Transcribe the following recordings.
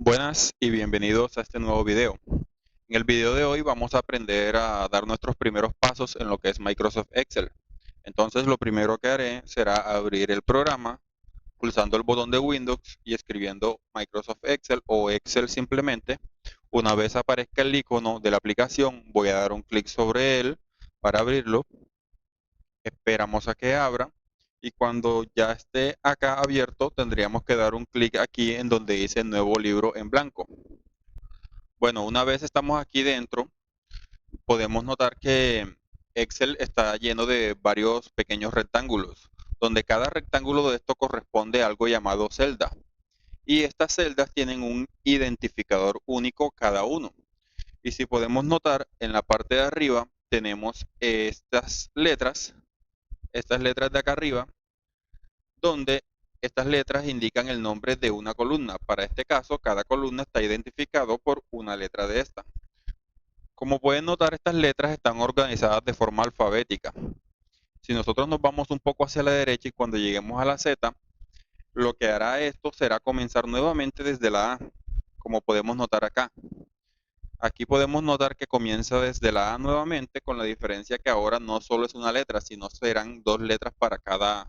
Buenas y bienvenidos a este nuevo video. En el video de hoy vamos a aprender a dar nuestros primeros pasos en lo que es Microsoft Excel. Entonces lo primero que haré será abrir el programa pulsando el botón de Windows y escribiendo Microsoft Excel o Excel simplemente. Una vez aparezca el icono de la aplicación voy a dar un clic sobre él para abrirlo. Esperamos a que abra y cuando ya esté acá abierto tendríamos que dar un clic aquí en donde dice nuevo libro en blanco. Bueno, una vez estamos aquí dentro, podemos notar que Excel está lleno de varios pequeños rectángulos, donde cada rectángulo de esto corresponde a algo llamado celda. Y estas celdas tienen un identificador único cada uno. Y si podemos notar, en la parte de arriba tenemos estas letras de acá arriba, donde estas letras indican el nombre de una columna. Para este caso, cada columna está identificado por una letra de esta. Como pueden notar, estas letras están organizadas de forma alfabética. Si nosotros nos vamos un poco hacia la derecha y cuando lleguemos a la Z, lo que hará esto será comenzar nuevamente desde la A, como podemos notar acá. Aquí podemos notar que comienza desde la A nuevamente, con la diferencia que ahora no solo es una letra, sino serán dos letras para cada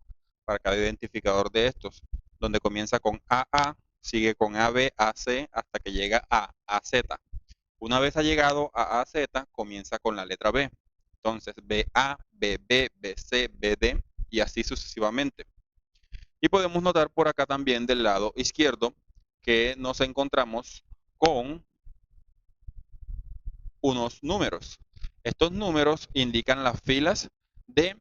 identificador de estos, donde comienza con AA, sigue con AB, AC, hasta que llega a AZ. Una vez ha llegado a AZ, comienza con la letra B. Entonces, BA, BB, BC, BD y así sucesivamente. Y podemos notar por acá también del lado izquierdo que nos encontramos con unos números. Estos números indican las filas de,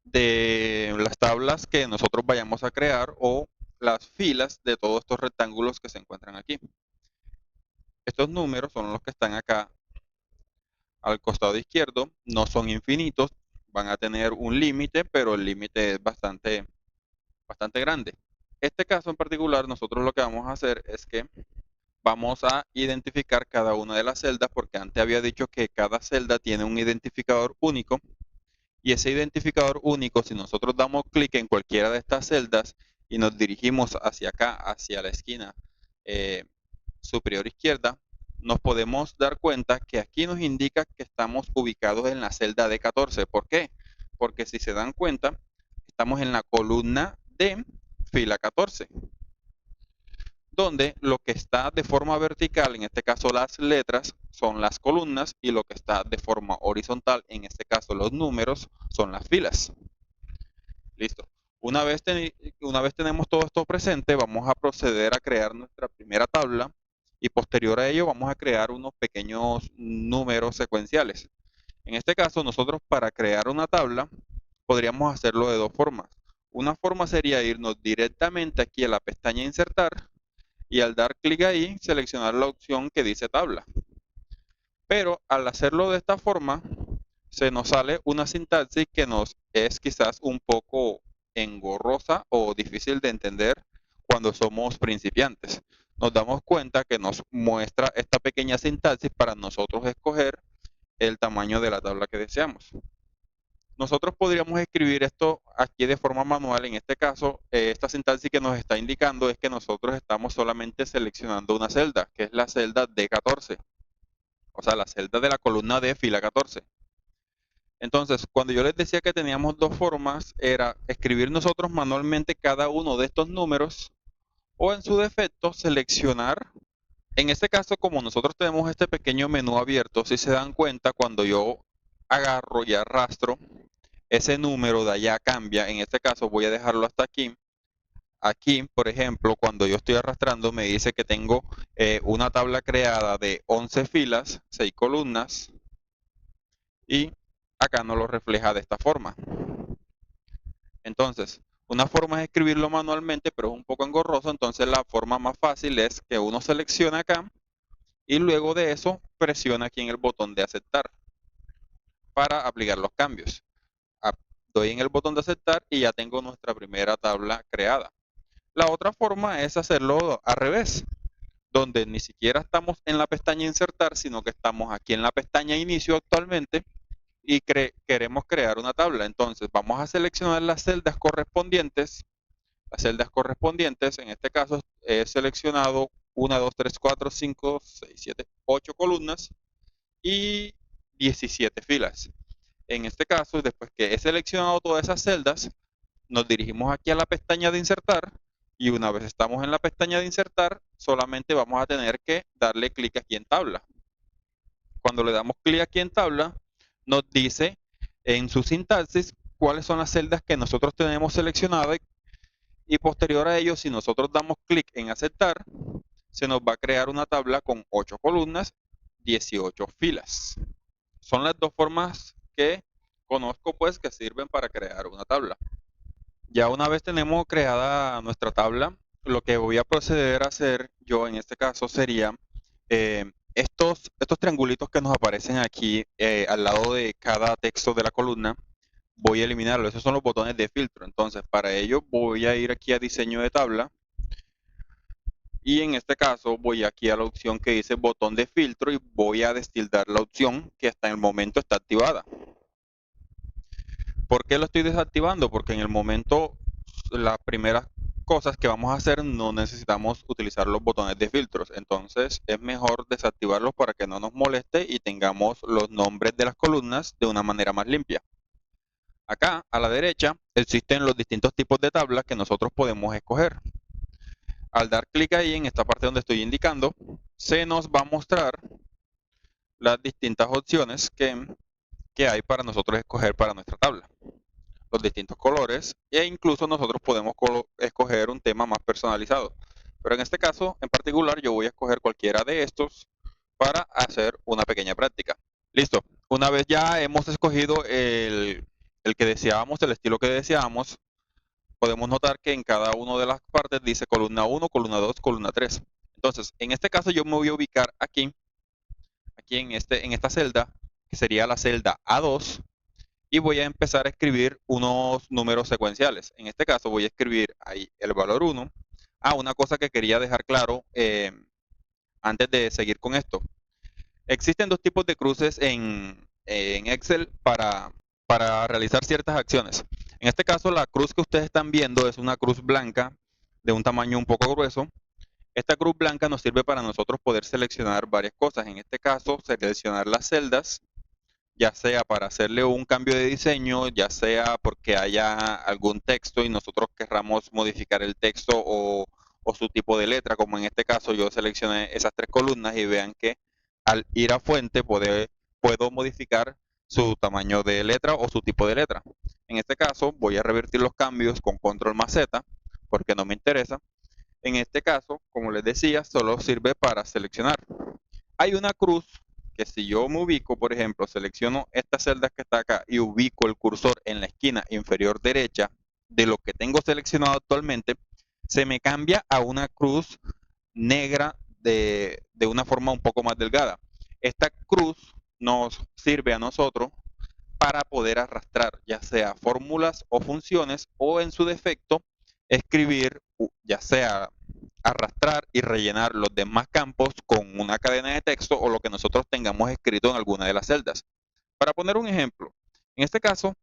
de las tablas que nosotros vayamos a crear o las filas de todos estos rectángulos que se encuentran aquí. Estos números son los que están acá al costado izquierdo, no son infinitos, van a tener un límite, pero el límite es bastante grande. Este caso en particular, nosotros lo que vamos a hacer es que vamos a identificar cada una de las celdas, porque antes había dicho que cada celda tiene un identificador único, y ese identificador único, si nosotros damos clic en cualquiera de estas celdas y nos dirigimos hacia acá, hacia la esquina eh, superior izquierda, nos podemos dar cuenta que aquí nos indica que estamos ubicados en la celda D14. ¿Por qué? Porque si se dan cuenta, estamos en la columna D, fila 14, donde lo que está de forma vertical, en este caso las letras, son las columnas y lo que está de forma horizontal, en este caso los números, son las filas. Listo. Una vez tenemos todo esto presente, vamos a proceder a crear nuestra primera tabla y posterior a ello vamos a crear unos pequeños números secuenciales. En este caso, nosotros para crear una tabla podríamos hacerlo de dos formas. Una forma sería irnos directamente aquí a la pestaña Insertar y al dar clic ahí seleccionar la opción que dice tabla. Pero al hacerlo de esta forma, se nos sale una sintaxis que nos es quizás un poco engorrosa o difícil de entender cuando somos principiantes. Nos damos cuenta que nos muestra esta pequeña sintaxis para nosotros escoger el tamaño de la tabla que deseamos. Nosotros podríamos escribir esto aquí de forma manual. En este caso, esta sintaxis que nos está indicando es que nosotros estamos solamente seleccionando una celda, que es la celda D14, o sea, la celda de la columna D, fila 14. Entonces, cuando yo les decía que teníamos dos formas, era escribir nosotros manualmente cada uno de estos números o en su defecto seleccionar. En este caso, como nosotros tenemos este pequeño menú abierto, si se dan cuenta, cuando yo agarro y arrastro, ese número de allá cambia. En este caso voy a dejarlo hasta aquí. Aquí, por ejemplo, cuando yo estoy arrastrando, me dice que tengo una tabla creada de 11 filas, 6 columnas, y acá no lo refleja de esta forma. Entonces, una forma es escribirlo manualmente, pero es un poco engorroso. Entonces, la forma más fácil es que uno seleccione acá y luego de eso presiona aquí en el botón de aceptar para aplicar los cambios. Doy en el botón de aceptar y ya tengo nuestra primera tabla creada. La otra forma es hacerlo al revés, donde ni siquiera estamos en la pestaña insertar, sino que estamos aquí en la pestaña inicio actualmente y queremos crear una tabla. Entonces vamos a seleccionar las celdas correspondientes. Las celdas correspondientes, en este caso he seleccionado 1, 2, 3, 4, 5, 6, 7, 8 columnas y 17 filas. En este caso, después que he seleccionado todas esas celdas, nos dirigimos aquí a la pestaña de insertar y una vez estamos en la pestaña de insertar, solamente vamos a tener que darle clic aquí en tabla. Cuando le damos clic aquí en tabla, nos dice en su sintaxis cuáles son las celdas que nosotros tenemos seleccionadas y posterior a ello, si nosotros damos clic en aceptar, se nos va a crear una tabla con 8 columnas, 18 filas. Son las dos formas que conozco pues que sirven para crear una tabla. Ya una vez tenemos creada nuestra tabla, lo que voy a proceder a hacer yo en este caso sería estos triangulitos que nos aparecen aquí al lado de cada texto de la columna, voy a eliminarlos. Esos son los botones de filtro. Entonces, para ello voy a ir aquí a diseño de tabla y en este caso voy aquí a la opción que dice botón de filtro y voy a destildar la opción que hasta el momento está activada. ¿Por qué lo estoy desactivando? Porque en el momento las primeras cosas que vamos a hacer no necesitamos utilizar los botones de filtros. Entonces es mejor desactivarlos para que no nos moleste y tengamos los nombres de las columnas de una manera más limpia. Acá a la derecha existen los distintos tipos de tablas que nosotros podemos escoger. Al dar clic ahí en esta parte donde estoy indicando, se nos va a mostrar las distintas opciones que hay para nosotros escoger para nuestra tabla. Los distintos colores e incluso nosotros podemos escoger un tema más personalizado. Pero en este caso en particular yo voy a escoger cualquiera de estos para hacer una pequeña práctica. Listo. Una vez ya hemos escogido el que deseábamos, el estilo que deseábamos, podemos notar que en cada una de las partes dice columna 1, columna 2, columna 3. Entonces, en este caso yo me voy a ubicar aquí en esta celda, que sería la celda A2, y voy a empezar a escribir unos números secuenciales. En este caso voy a escribir ahí el valor 1. Una cosa que quería dejar claro antes de seguir con esto. Existen dos tipos de cruces en Excel para realizar ciertas acciones. En este caso, la cruz que ustedes están viendo es una cruz blanca de un tamaño un poco grueso. Esta cruz blanca nos sirve para nosotros poder seleccionar varias cosas. En este caso, seleccionar las celdas, ya sea para hacerle un cambio de diseño, ya sea porque haya algún texto y nosotros querramos modificar el texto o su tipo de letra, como en este caso yo seleccioné esas tres columnas y vean que al ir a fuente puedo modificar su tamaño de letra o su tipo de letra. En este caso voy a revertir los cambios con control más Z porque no me interesa. En este caso, como les decía, solo sirve para seleccionar. Hay una cruz que si yo me ubico, por ejemplo, selecciono esta celda que está acá y ubico el cursor en la esquina inferior derecha de lo que tengo seleccionado actualmente, se me cambia a una cruz negra de una forma un poco más delgada. Esta cruz nos sirve a nosotros para poder arrastrar ya sea fórmulas o funciones o en su defecto escribir ya sea arrastrar y rellenar los demás campos con una cadena de texto o lo que nosotros tengamos escrito en alguna de las celdas. Para poner un ejemplo, en este caso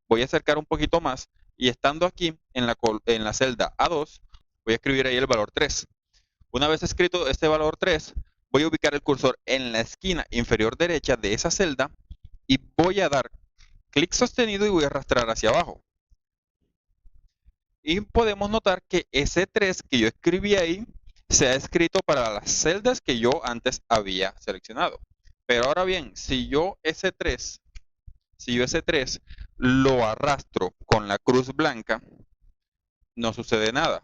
voy a acercar un poquito más y estando aquí en la celda A2 voy a escribir ahí el valor 3. Una vez escrito este valor 3, voy a ubicar el cursor en la esquina inferior derecha de esa celda y voy a dar clic sostenido y voy a arrastrar hacia abajo. Y podemos notar que ese 3 que yo escribí ahí se ha escrito para las celdas que yo antes había seleccionado. Pero ahora bien, si yo ese 3 lo arrastro con la cruz blanca, no sucede nada.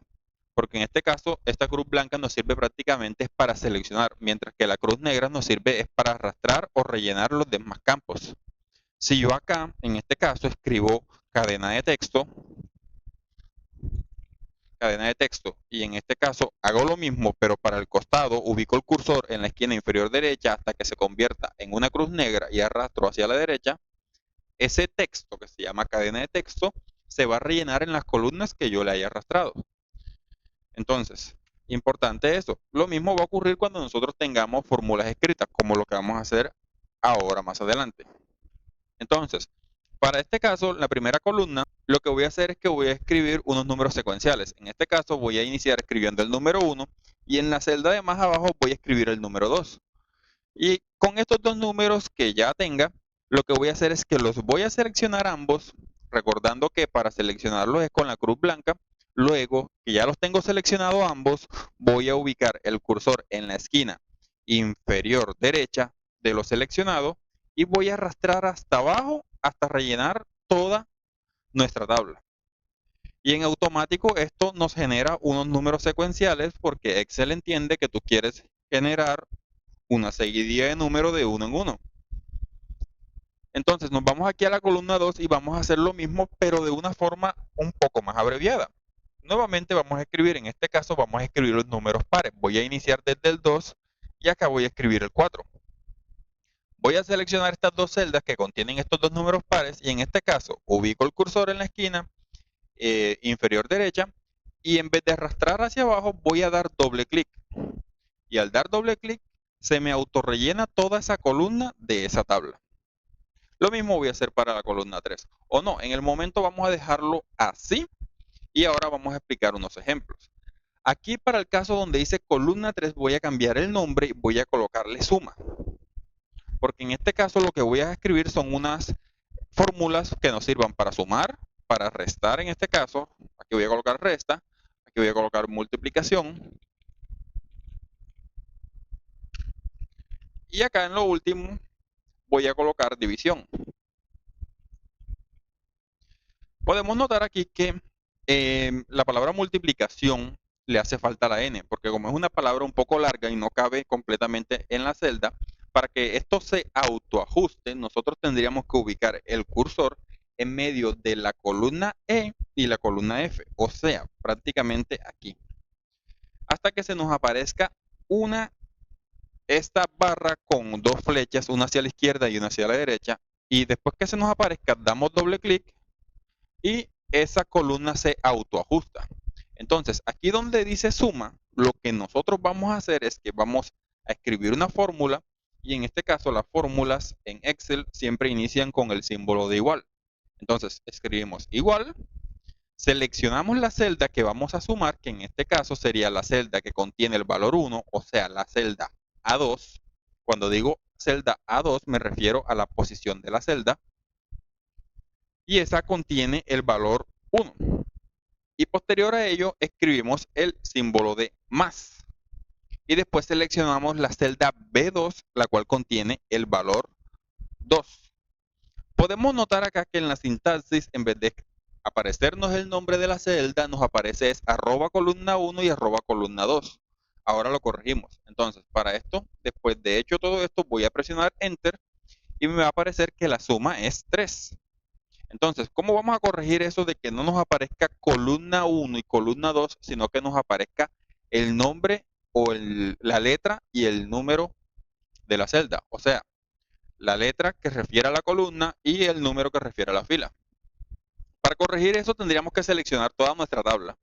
Porque en este caso, esta cruz blanca nos sirve prácticamente para seleccionar, mientras que la cruz negra nos sirve es para arrastrar o rellenar los demás campos. Si yo acá, en este caso, escribo cadena de texto, y en este caso hago lo mismo, pero para el costado ubico el cursor en la esquina inferior derecha hasta que se convierta en una cruz negra y arrastro hacia la derecha, ese texto que se llama cadena de texto se va a rellenar en las columnas que yo le haya arrastrado. Entonces, importante eso. Lo mismo va a ocurrir cuando nosotros tengamos fórmulas escritas, como lo que vamos a hacer ahora más adelante. Entonces, para este caso, la primera columna, lo que voy a hacer es que voy a escribir unos números secuenciales. En este caso, voy a iniciar escribiendo el número 1 Y en la celda de más abajo voy a escribir el número 2. Y con estos dos números que ya tenga, lo que voy a hacer es que los voy a seleccionar ambos, recordando que para seleccionarlos es con la cruz blanca. Luego que ya los tengo seleccionados ambos, voy a ubicar el cursor en la esquina inferior derecha de lo seleccionado y voy a arrastrar hasta abajo hasta rellenar toda nuestra tabla. Y en automático esto nos genera unos números secuenciales porque Excel entiende que tú quieres generar una seguidilla de números de uno en uno. Entonces nos vamos aquí a la columna 2 y vamos a hacer lo mismo, pero de una forma un poco más abreviada. Nuevamente vamos a escribir, en este caso vamos a escribir los números pares. Voy a iniciar desde el 2 y acá voy a escribir el 4. Voy a seleccionar estas dos celdas que contienen estos dos números pares y en este caso ubico el cursor en la esquina inferior derecha y en vez de arrastrar hacia abajo voy a dar doble clic. Y al dar doble clic se me autorrellena toda esa columna de esa tabla. Lo mismo voy a hacer para la columna 3. O no, en el momento vamos a dejarlo así y ahora vamos a explicar unos ejemplos. Aquí para el caso donde dice columna 3 voy a cambiar el nombre y voy a colocarle suma. Porque en este caso lo que voy a escribir son unas fórmulas que nos sirvan para sumar, para restar en este caso. Aquí voy a colocar resta, aquí voy a colocar multiplicación. Y acá en lo último voy a colocar división. Podemos notar aquí que la palabra multiplicación le hace falta la n, porque como es una palabra un poco larga y no cabe completamente en la celda, para que esto se autoajuste, nosotros tendríamos que ubicar el cursor en medio de la columna E y la columna F, o sea, prácticamente aquí, hasta que se nos aparezca esta barra con dos flechas, una hacia la izquierda y una hacia la derecha, y después que se nos aparezca, damos doble clic y esa columna se autoajusta. Entonces, aquí donde dice suma, lo que nosotros vamos a hacer es que vamos a escribir una fórmula y en este caso las fórmulas en Excel siempre inician con el símbolo de igual. Entonces, escribimos igual, seleccionamos la celda que vamos a sumar, que en este caso sería la celda que contiene el valor 1, o sea, la celda A2. Cuando digo celda A2 me refiero a la posición de la celda y esa contiene el valor 1. Y posterior a ello escribimos el símbolo de más. Y después seleccionamos la celda B2, la cual contiene el valor 2. Podemos notar acá que en la sintaxis, en vez de aparecernos el nombre de la celda, nos aparece es arroba columna 1 y arroba columna 2. Ahora lo corregimos. Entonces, para esto, después de hecho todo esto, voy a presionar Enter y me va a aparecer que la suma es 3. Entonces, ¿cómo vamos a corregir eso de que no nos aparezca columna 1 y columna 2, sino que nos aparezca el nombre o la letra y el número de la celda? O sea, la letra que refiere a la columna y el número que refiere a la fila. Para corregir eso tendríamos que seleccionar toda nuestra tabla.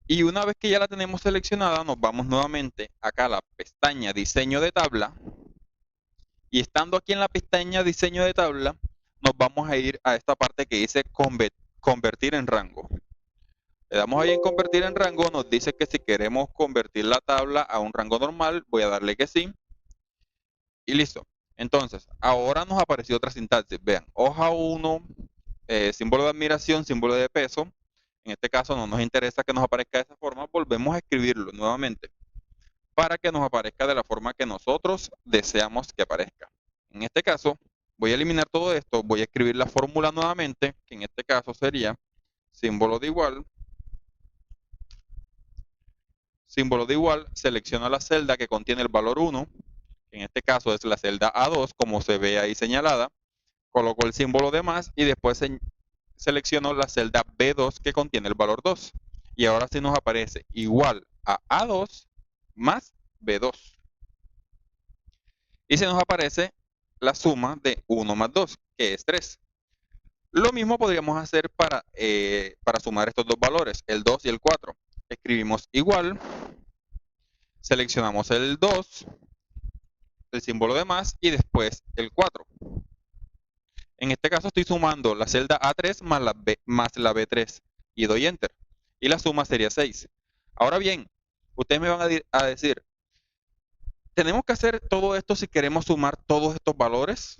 Y una vez que ya la tenemos seleccionada, nos vamos nuevamente acá a la pestaña Diseño de tabla. Y estando aquí en la pestaña Diseño de tabla, nos vamos a ir a esta parte que dice Convertir en rango. Le damos ahí en Convertir en rango, nos dice que si queremos convertir la tabla a un rango normal, voy a darle que sí. Y listo. Entonces, ahora nos apareció otra sintaxis. Vean, hoja 1, símbolo de admiración, símbolo de peso. En este caso no nos interesa que nos aparezca de esa forma, volvemos a escribirlo nuevamente para que nos aparezca de la forma que nosotros deseamos que aparezca. En este caso, voy a eliminar todo esto, voy a escribir la fórmula nuevamente, que en este caso sería símbolo de igual, selecciono la celda que contiene el valor 1, que en este caso es la celda A2, como se ve ahí señalada, coloco el símbolo de más y después selecciono la celda B2 que contiene el valor 2. Y ahora sí nos aparece igual a A2 más B2. Y se nos aparece la suma de 1 más 2, que es 3. Lo mismo podríamos hacer para sumar estos dos valores, el 2 y el 4. Escribimos igual, seleccionamos el 2, el símbolo de más y después el 4. En este caso estoy sumando la celda A3 más la B3 y doy Enter. Y la suma sería 6. Ahora bien, Ustedes me van a decir, ¿tenemos que hacer todo esto si queremos sumar todos estos valores?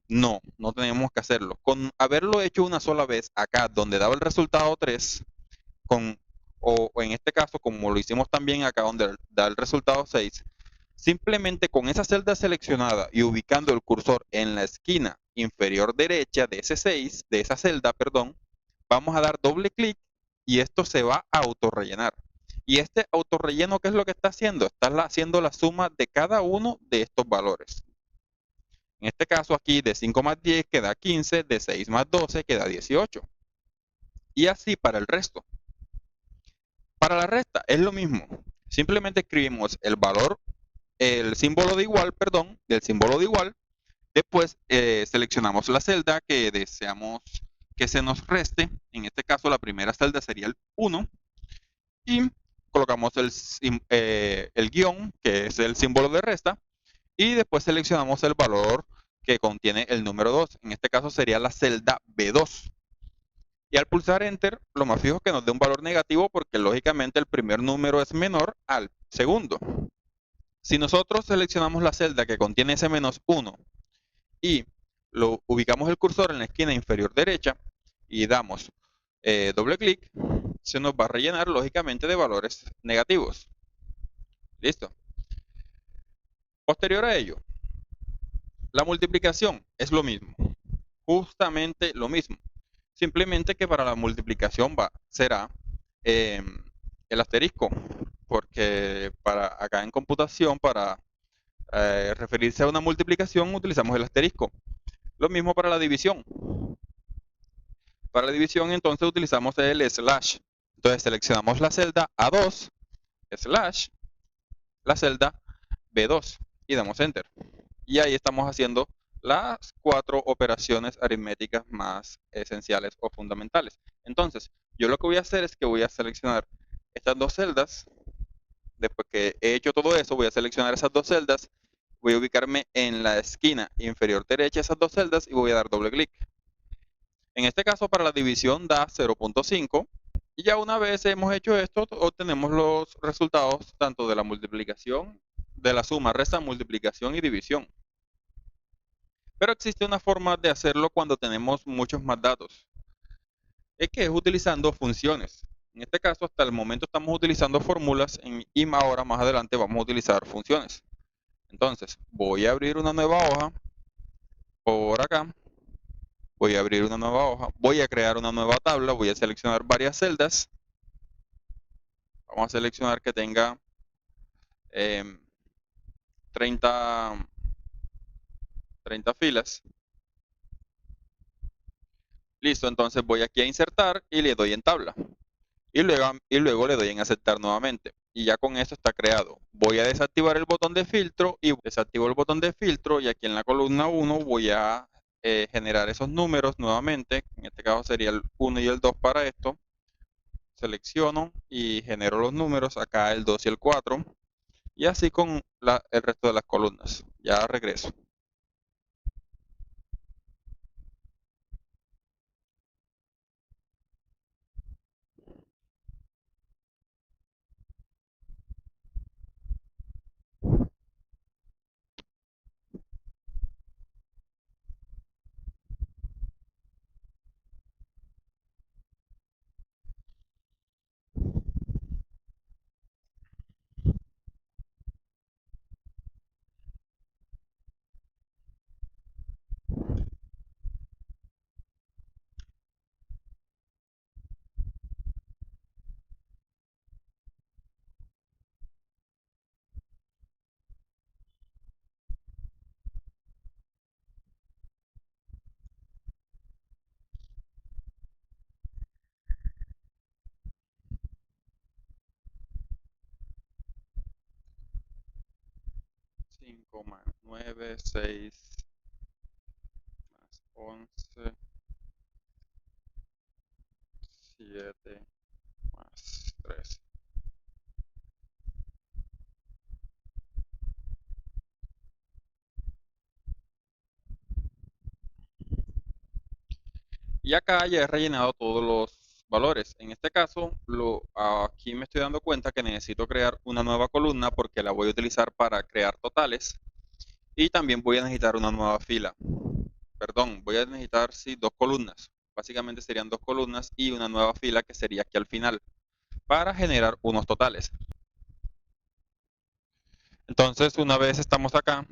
No, no tenemos que hacerlo. Con haberlo hecho una sola vez acá, donde daba el resultado 3, con, o en este caso, como lo hicimos también acá, donde da el resultado 6, simplemente con esa celda seleccionada y ubicando el cursor en la esquina inferior derecha de ese 6, de esa celda, perdón, vamos a dar doble clic y esto se va a autorrellenar. Y este autorrelleno, ¿qué es lo que está haciendo? Está haciendo la suma de cada uno de estos valores. En este caso aquí de 5 más 10 queda 15, de 6 más 12 queda 18. Y así para el resto. Para la resta es lo mismo. Simplemente escribimos el valor, el símbolo de igual, perdón, del símbolo de igual. Después seleccionamos la celda que deseamos que se nos reste. En este caso la primera celda sería el 1. Y colocamos el guión, que es el símbolo de resta. Y después seleccionamos el valor que contiene el número 2. En este caso sería la celda B2. Y al pulsar Enter, lo más fijo es que nos dé un valor negativo porque lógicamente el primer número es menor al segundo. Si nosotros seleccionamos la celda que contiene ese menos 1 y lo ubicamos el cursor en la esquina inferior derecha y damos doble clic, se nos va a rellenar lógicamente de valores negativos. Listo. Posterior a ello, la multiplicación es lo mismo, justamente lo mismo. Simplemente que para la multiplicación será eh, el asterisco, porque para acá en computación, para referirse a una multiplicación, utilizamos el asterisco. Lo mismo para la división. Para la división, entonces, utilizamos el slash. Entonces, seleccionamos la celda A2, slash, la celda B2 y damos Enter. Y ahí estamos haciendo las 4 operaciones aritméticas más esenciales o fundamentales. Entonces, yo lo que voy a hacer es que voy a seleccionar estas dos celdas. Después que he hecho todo eso, voy a seleccionar esas dos celdas. Voy a ubicarme en la esquina inferior derecha de esas dos celdas y voy a dar doble clic. En este caso, para la división da 0.5. Y ya una vez hemos hecho esto, obtenemos los resultados tanto de la multiplicación, de la suma, resta, multiplicación y división. Pero existe una forma de hacerlo cuando tenemos muchos más datos. Es que es utilizando funciones. En este caso, hasta el momento estamos utilizando fórmulas y ahora más adelante vamos a utilizar funciones. Entonces, voy a abrir una nueva hoja por acá. Voy a abrir una nueva hoja. Voy a crear una nueva tabla. Voy a seleccionar varias celdas. Vamos a seleccionar que tenga 30 filas. Listo, entonces voy aquí a insertar y le doy en tabla. Y luego le doy en aceptar nuevamente. Y ya con esto está creado. Voy a desactivar el botón de filtro y desactivo el botón de filtro y aquí en la columna 1 voy a generar esos números nuevamente. En este caso sería el 1 y el 2 para esto. Selecciono y genero los números. Acá el 2 y el 4. Y así con el resto de las columnas. Ya regreso. Cinco más 9, 6 más 11, 7 más 3. Y acá ya he rellenado todos los valores. En este caso, aquí me estoy dando cuenta que necesito crear una nueva columna porque la voy a utilizar para crear totales y también voy a necesitar una nueva fila. Perdón, voy a necesitar, sí, dos columnas. Básicamente serían dos columnas y una nueva fila que sería aquí al final para generar unos totales. Entonces, una vez estamos acá,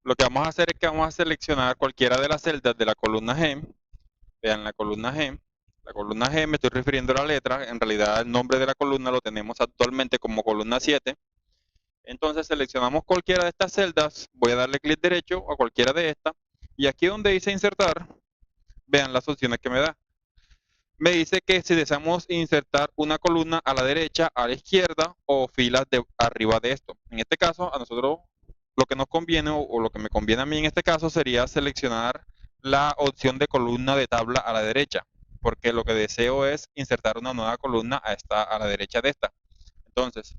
lo que vamos a hacer es que vamos a seleccionar cualquiera de las celdas de la columna G. Vean la columna G. La columna G me estoy refiriendo a la letra. En realidad el nombre de la columna lo tenemos actualmente como columna 7. Entonces seleccionamos cualquiera de estas celdas. Voy a darle clic derecho a cualquiera de estas. Y aquí donde dice insertar, vean las opciones que me da. Me dice que si deseamos insertar una columna a la derecha, a la izquierda o filas de arriba de esto. En este caso, a nosotros lo que nos conviene o lo que me conviene a mí en este caso sería seleccionar la opción de columna de tabla a la derecha, porque lo que deseo es insertar una nueva columna a la derecha de esta. Entonces,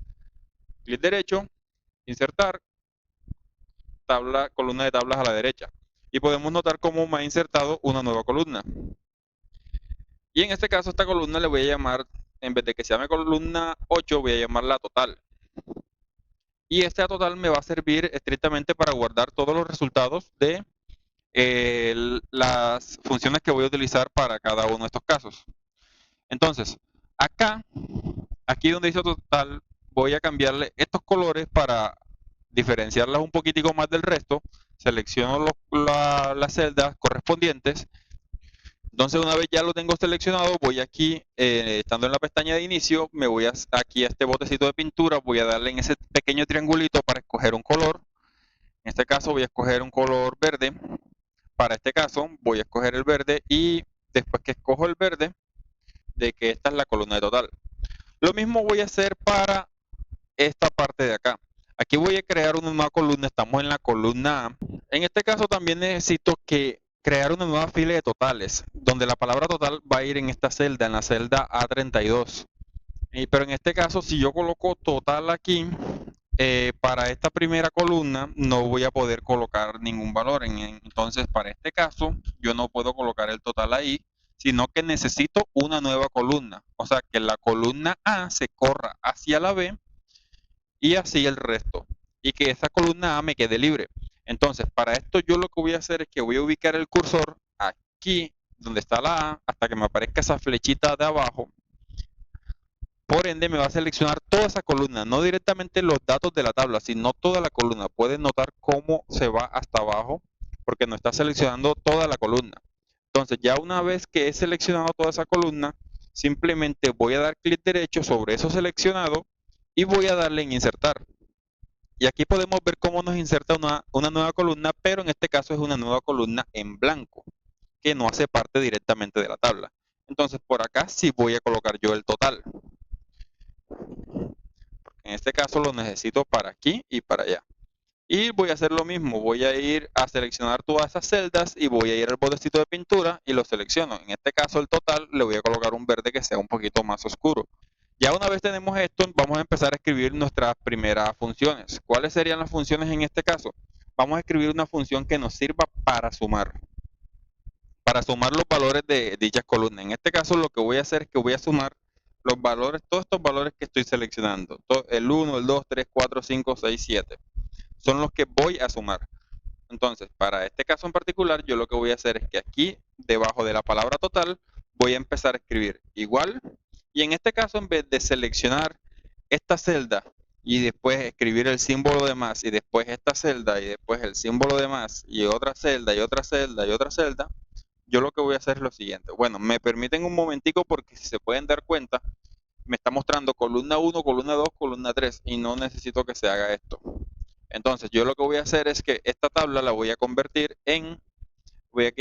clic derecho, insertar, columna de tablas a la derecha. Y podemos notar cómo me ha insertado una nueva columna. Y en este caso, esta columna le voy a llamar, en vez de que se llame columna 8, voy a llamarla total. Y esta total me va a servir estrictamente para guardar todos los resultados de las funciones que voy a utilizar para cada uno de estos casos. Entonces, aquí donde dice total, voy a cambiarle estos colores para diferenciarlas un poquitico más del resto. Selecciono las celdas correspondientes. Entonces, una vez ya lo tengo seleccionado, voy aquí, estando en la pestaña de inicio, me voy aquí a este botecito de pintura, voy a darle en ese pequeño triangulito para escoger un color. En este caso voy a escoger un color verde. Para este caso voy a escoger el verde y después que escojo el verde, de que esta es la columna de total. Lo mismo voy a hacer para esta parte de acá. Aquí voy a crear una nueva columna, estamos en la columna A. En este caso también necesito crear una nueva fila de totales, donde la palabra total va a ir en esta celda, en la celda A32. Pero en este caso, si yo coloco total aquí, para esta primera columna no voy a poder colocar ningún valor. Entonces, para este caso, yo no puedo colocar el total ahí, sino que necesito una nueva columna. O sea, que la columna A se corra hacia la B y así el resto. Y que esa columna A me quede libre. Entonces, para esto yo lo que voy a hacer es que voy a ubicar el cursor aquí, donde está la A, hasta que me aparezca esa flechita de abajo. Por ende, me va a seleccionar toda esa columna, no directamente los datos de la tabla, sino toda la columna. Pueden notar cómo se va hasta abajo, porque no está seleccionando toda la columna. Entonces, ya una vez que he seleccionado toda esa columna, simplemente voy a dar clic derecho sobre eso seleccionado y voy a darle en insertar. Y aquí podemos ver cómo nos inserta una nueva columna, pero en este caso es una nueva columna en blanco, que no hace parte directamente de la tabla. Entonces, por acá sí voy a colocar yo el total. En este caso lo necesito para aquí y para allá. Y voy a hacer lo mismo, voy a ir a seleccionar todas esas celdas y voy a ir al botecito de pintura y lo selecciono. En este caso el total le voy a colocar un verde que sea un poquito más oscuro. Ya una vez tenemos esto, vamos a empezar a escribir nuestras primeras funciones. ¿Cuáles serían las funciones en este caso? Vamos a escribir una función que nos sirva para sumar los valores de dichas columnas. En este caso lo que voy a hacer es que voy a sumar los valores, todos estos valores que estoy seleccionando. El 1, el 2, 3, 4, 5, 6, 7. Son los que voy a sumar. Entonces, para este caso en particular, yo lo que voy a hacer es que aquí, debajo de la palabra total, voy a empezar a escribir igual. Y en este caso, en vez de seleccionar esta celda y después escribir el símbolo de más y después esta celda y después el símbolo de más y otra celda y otra celda y otra celda, yo lo que voy a hacer es lo siguiente. Bueno, me permiten un momentico porque si se pueden dar cuenta, me está mostrando columna 1, columna 2, columna 3 y no necesito que se haga esto. Entonces, yo lo que voy a hacer es que esta tabla la voy a convertir voy a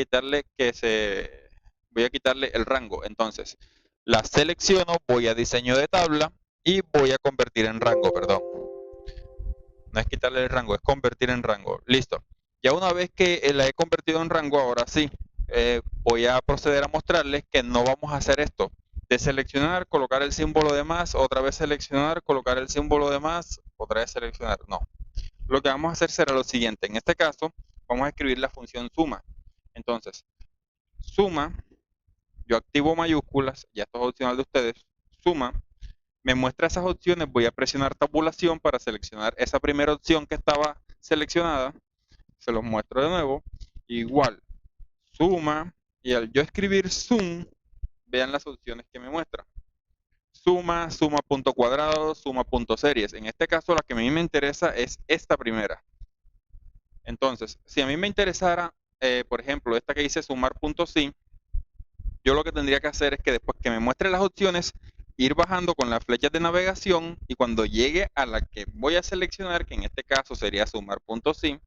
voy a quitarle el rango. Entonces, la selecciono, voy a diseño de tabla y voy a convertir en rango, perdón. No es quitarle el rango, es convertir en rango. Listo. Ya una vez que la he convertido en rango, ahora sí, voy a proceder a mostrarles que no vamos a hacer esto. De seleccionar, colocar el símbolo de más, otra vez seleccionar, colocar el símbolo de más, otra vez seleccionar. No. Lo que vamos a hacer será lo siguiente. En este caso, vamos a escribir la función suma. Entonces, suma, yo activo mayúsculas, ya esto es opcional de ustedes, suma, me muestra esas opciones, voy a presionar tabulación para seleccionar esa primera opción que estaba seleccionada. Se los muestro de nuevo. Igual, suma, y al yo escribir sum, vean las opciones que me muestra. Suma, suma punto cuadrado, suma punto series. En este caso, la que a mí me interesa es esta primera. Entonces, si a mí me interesara, por ejemplo, esta que dice sumar punto sí, yo lo que tendría que hacer es que después que me muestre las opciones, ir bajando con las flechas de navegación y cuando llegue a la que voy a seleccionar, que en este caso sería sumar punto sí,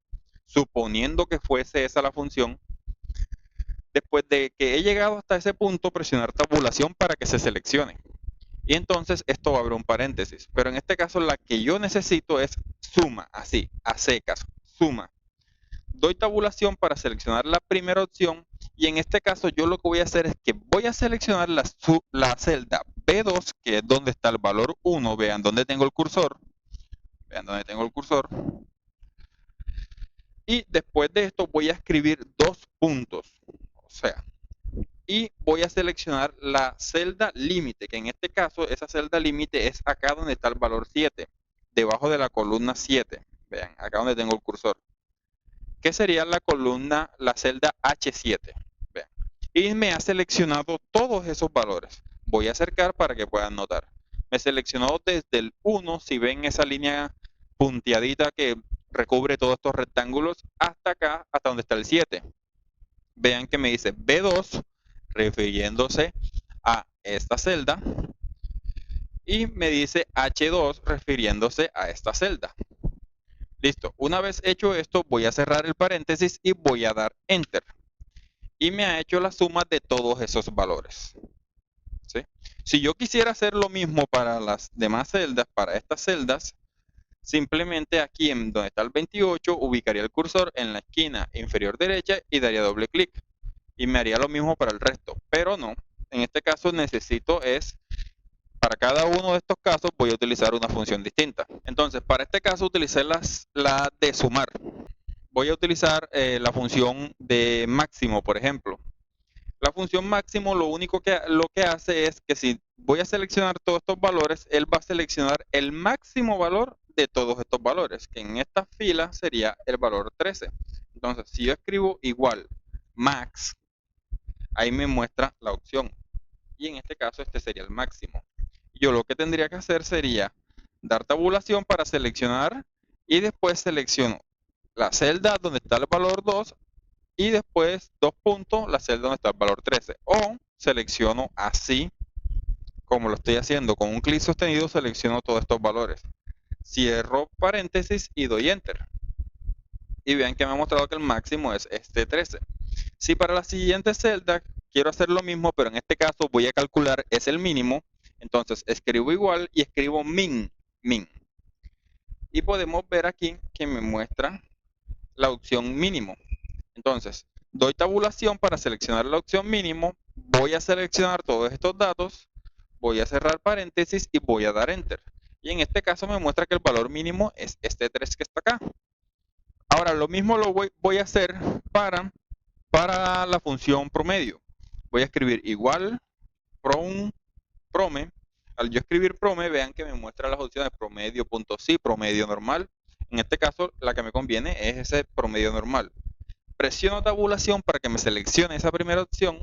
suponiendo que fuese esa la función, después de que he llegado hasta ese punto, presionar tabulación para que se seleccione. Y entonces esto va a abrir un paréntesis. Pero en este caso la que yo necesito es suma, así, a secas, suma. Doy tabulación para seleccionar la primera opción y en este caso yo lo que voy a hacer es que voy a seleccionar la celda B2, que es donde está el valor 1. Vean dónde tengo el cursor. Vean dónde tengo el cursor. Y después de esto voy a escribir dos puntos. O sea, y voy a seleccionar la celda límite, que en este caso esa celda límite es acá donde está el valor 7, debajo de la columna 7. Vean, acá donde tengo el cursor. Que sería la columna, la celda H7. Vean. Y me ha seleccionado todos esos valores. Voy a acercar para que puedan notar. Me seleccionó desde el 1, si ven esa línea punteadita que recubre todos estos rectángulos, hasta acá, hasta donde está el 7. Vean que me dice B2, refiriéndose a esta celda, y me dice H2, refiriéndose a esta celda. Listo. Una vez hecho esto, voy a cerrar el paréntesis y voy a dar Enter. Y me ha hecho la suma de todos esos valores. ¿Sí? Si yo quisiera hacer lo mismo para las demás celdas, para estas celdas, simplemente aquí en donde está el 28, ubicaría el cursor en la esquina inferior derecha y daría doble clic. Y me haría lo mismo para el resto. Pero no. En este caso necesito para cada uno de estos casos voy a utilizar una función distinta. Entonces, para este caso utilicé la de sumar. Voy a utilizar la función de máximo, por ejemplo. La función máximo lo que hace es que si voy a seleccionar todos estos valores, él va a seleccionar el máximo valor de todos estos valores, que en esta fila sería el valor 13. Entonces, si yo escribo igual max, ahí me muestra la opción. Y en este caso, este sería el máximo. Yo lo que tendría que hacer sería dar tabulación para seleccionar y después selecciono la celda donde está el valor 2 y después dos puntos la celda donde está el valor 13. O selecciono así, como lo estoy haciendo con un clic sostenido, selecciono todos estos valores. Cierro paréntesis y doy Enter. Y vean que me ha mostrado que el máximo es este 13. Si para la siguiente celda quiero hacer lo mismo, pero en este caso voy a calcular es el mínimo, entonces escribo igual y escribo min. Y podemos ver aquí que me muestra la opción mínimo. Entonces, doy tabulación para seleccionar la opción mínimo, voy a seleccionar todos estos datos, voy a cerrar paréntesis y voy a dar Enter. Y en este caso me muestra que el valor mínimo es este 3 que está acá. Ahora, lo mismo lo voy a hacer para la función promedio. Voy a escribir igual prome. Al yo escribir prome, vean que me muestra las opciones promedio, punto sí, promedio normal. En este caso, la que me conviene es ese promedio normal. Presiono tabulación para que me seleccione esa primera opción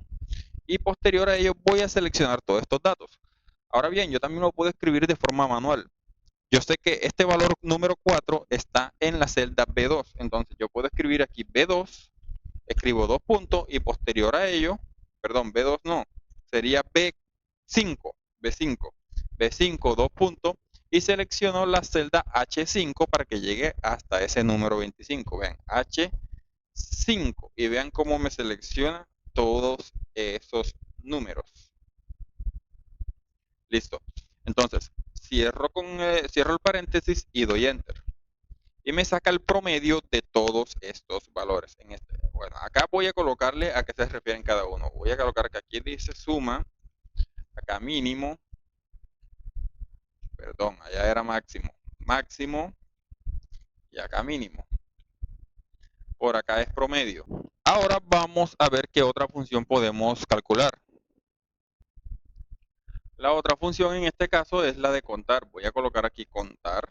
y posterior a ello voy a seleccionar todos estos datos. Ahora bien, yo también lo puedo escribir de forma manual. Yo sé que este valor número 4 está en la celda B2, entonces yo puedo escribir aquí B2, escribo dos puntos y posterior a ello, perdón, B2 no, sería B5, B5, B5, dos puntos y selecciono la celda H5 para que llegue hasta ese número 25. Vean, H5 y vean cómo me selecciona todos esos números. Listo. Entonces, cierro el paréntesis y doy Enter. Y me saca el promedio de todos estos valores. Bueno, acá voy a colocarle a qué se refieren cada uno. Voy a colocar que aquí dice suma, acá mínimo, perdón, allá era máximo, máximo y acá mínimo. Por acá es promedio. Ahora vamos a ver qué otra función podemos calcular. La otra función en este caso es la de contar. Voy a colocar aquí contar,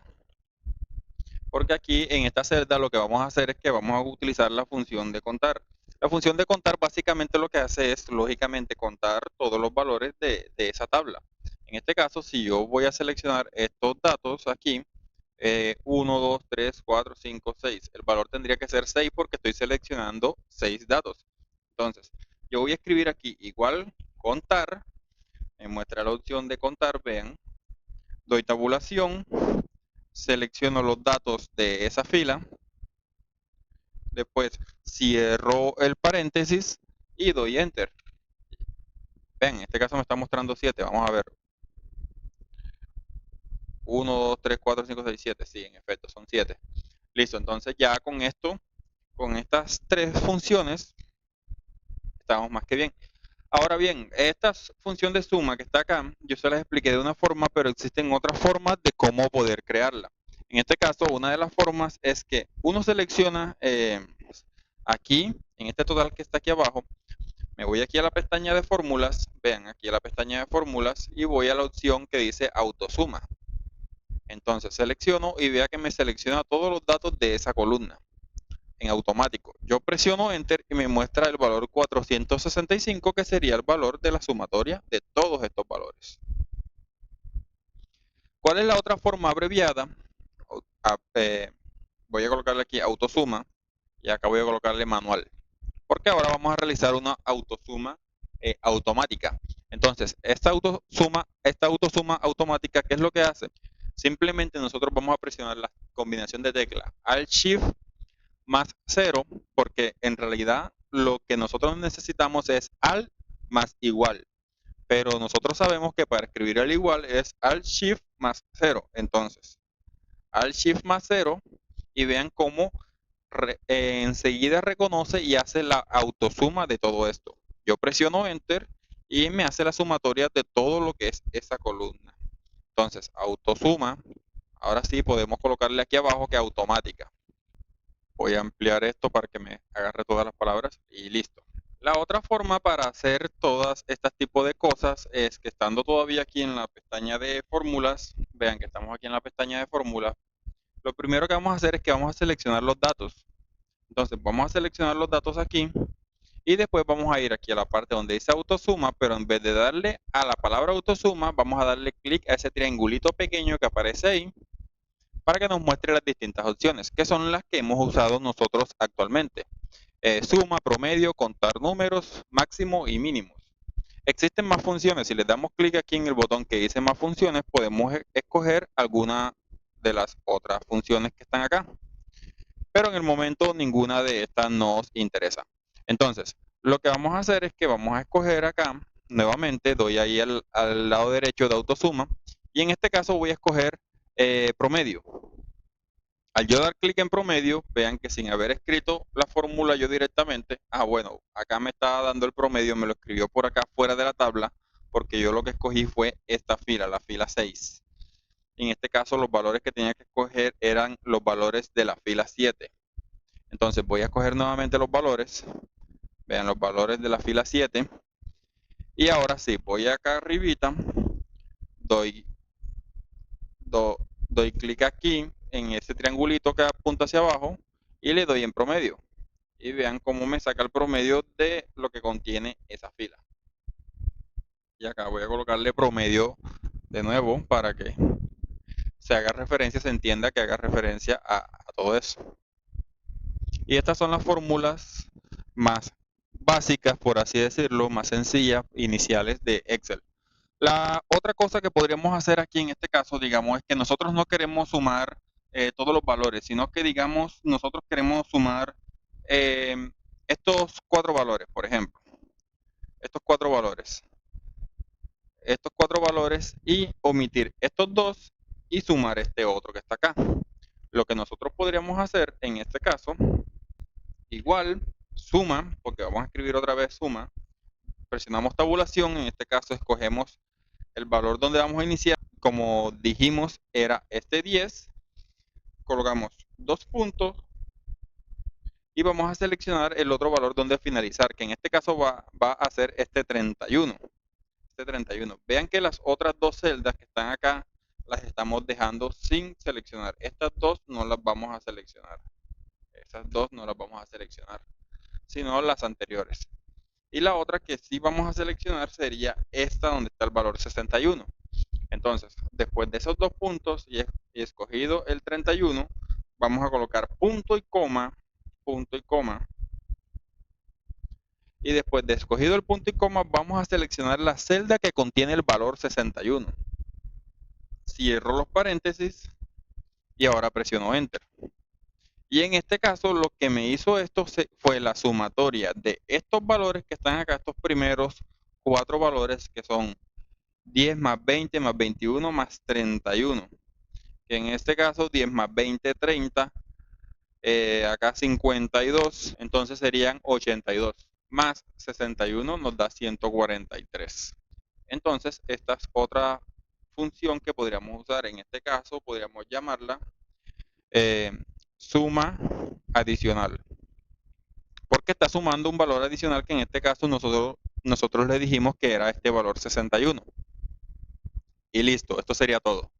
porque aquí en esta celda lo que vamos a hacer es que vamos a utilizar la función de contar. La función de contar básicamente lo que hace es, lógicamente, contar todos los valores de esa tabla. En este caso, si yo voy a seleccionar estos datos aquí, 1, 2, 3, 4, 5, 6, el valor tendría que ser 6 porque estoy seleccionando 6 datos. Entonces, yo voy a escribir aquí igual contar, me muestra la opción de contar, vean, doy tabulación, selecciono los datos de esa fila, después cierro el paréntesis y doy enter. Ven, en este caso me está mostrando 7, vamos a ver. 1, 2, 3, 4, 5, 6, 7, sí, en efecto, son 7. Listo, entonces ya con esto, con estas tres funciones, estamos más que bien. Ahora bien, esta función de suma que está acá, yo se las expliqué de una forma, pero existen otras formas de cómo poder crearla. En este caso, una de las formas es que uno selecciona aquí, en este total que está aquí abajo, me voy aquí a la pestaña de fórmulas, vean aquí a la pestaña de fórmulas y voy a la opción que dice autosuma. Entonces selecciono y vea que me selecciona todos los datos de esa columna en automático. Yo presiono Enter y me muestra el valor 465, que sería el valor de la sumatoria de todos estos valores. ¿Cuál es la otra forma abreviada? Voy a colocarle aquí autosuma y acá voy a colocarle manual, porque ahora vamos a realizar una autosuma automática. Entonces, esta autosuma automática, ¿qué es lo que hace? Simplemente nosotros vamos a presionar la combinación de teclas Alt Shift más 0, porque en realidad lo que nosotros necesitamos es Alt más igual. Pero nosotros sabemos que para escribir el igual es Alt Shift más 0. Entonces, Alt Shift más 0 y vean cómo enseguida reconoce y hace la autosuma de todo esto. Yo presiono Enter y me hace la sumatoria de todo lo que es esa columna. Entonces, autosuma. Ahora sí podemos colocarle aquí abajo que automática. Voy a ampliar esto para que me agarre todas las palabras y listo. La otra forma para hacer todas estas tipos de cosas es que estando todavía aquí en la pestaña de fórmulas, vean que estamos aquí en la pestaña de fórmulas, lo primero que vamos a hacer es que vamos a seleccionar los datos. Entonces vamos a seleccionar los datos aquí y después vamos a ir aquí a la parte donde dice autosuma, pero en vez de darle a la palabra autosuma, vamos a darle clic a ese triangulito pequeño que aparece ahí para que nos muestre las distintas opciones, que son las que hemos usado nosotros actualmente. Suma, promedio, contar números, máximo y mínimos. Existen más funciones. Si le damos clic aquí en el botón que dice más funciones, podemos escoger alguna de las otras funciones que están acá. Pero en el momento ninguna de estas nos interesa. Entonces, lo que vamos a hacer es que vamos a escoger acá, nuevamente doy ahí al lado derecho de autosuma, y en este caso voy a escoger promedio. Al yo dar clic en promedio, vean que sin haber escrito la fórmula yo directamente, bueno, acá me está dando el promedio, me lo escribió por acá fuera de la tabla, porque yo lo que escogí fue esta fila, la fila 6. En este caso los valores que tenía que escoger eran los valores de la fila 7. Entonces voy a escoger nuevamente los valores, vean los valores de la fila 7. Y ahora sí, voy acá arribita, doy clic aquí en ese triangulito que apunta hacia abajo y le doy en promedio. Y vean cómo me saca el promedio de lo que contiene esa fila. Y acá voy a colocarle promedio de nuevo para que se haga referencia, se entienda que haga referencia a todo eso. Y estas son las fórmulas más básicas, por así decirlo, más sencillas, iniciales de Excel. La otra cosa que podríamos hacer aquí en este caso, digamos, es que nosotros no queremos sumar todos los valores, sino que, digamos, nosotros queremos sumar estos 4 valores, por ejemplo. Estos 4 valores. Estos 4 valores y omitir estos 2 y sumar este otro que está acá. Lo que nosotros podríamos hacer en este caso, igual, suma, porque vamos a escribir otra vez suma, presionamos tabulación, en este caso escogemos el valor donde vamos a iniciar, como dijimos era este 10, colocamos 2 puntos y vamos a seleccionar el otro valor donde finalizar, que en este caso va a ser este 31. este 31. Vean que las otras dos celdas que están acá las estamos dejando sin seleccionar. Estas dos no las vamos a seleccionar. Esas dos no las vamos a seleccionar, sino las anteriores. Y la otra que sí vamos a seleccionar sería esta donde está el valor 61. Entonces, después de esos dos puntos y escogido el 31, vamos a colocar punto y coma, punto y coma. Y después de escogido el punto y coma, vamos a seleccionar la celda que contiene el valor 61. Cierro los paréntesis y ahora presiono Enter. Y en este caso, lo que me hizo esto fue la sumatoria de estos valores que están acá, estos primeros 4 valores que son 10 más 20 más 21 más 31. Que en este caso 10 más 20, 30. Acá 52, entonces serían 82. Más 61 nos da 143. Entonces, esta es otra función que podríamos usar. En este caso, podríamos llamarla suma adicional. Porque está sumando un valor adicional que en este caso nosotros le dijimos que era este valor 61. Y listo, esto sería todo.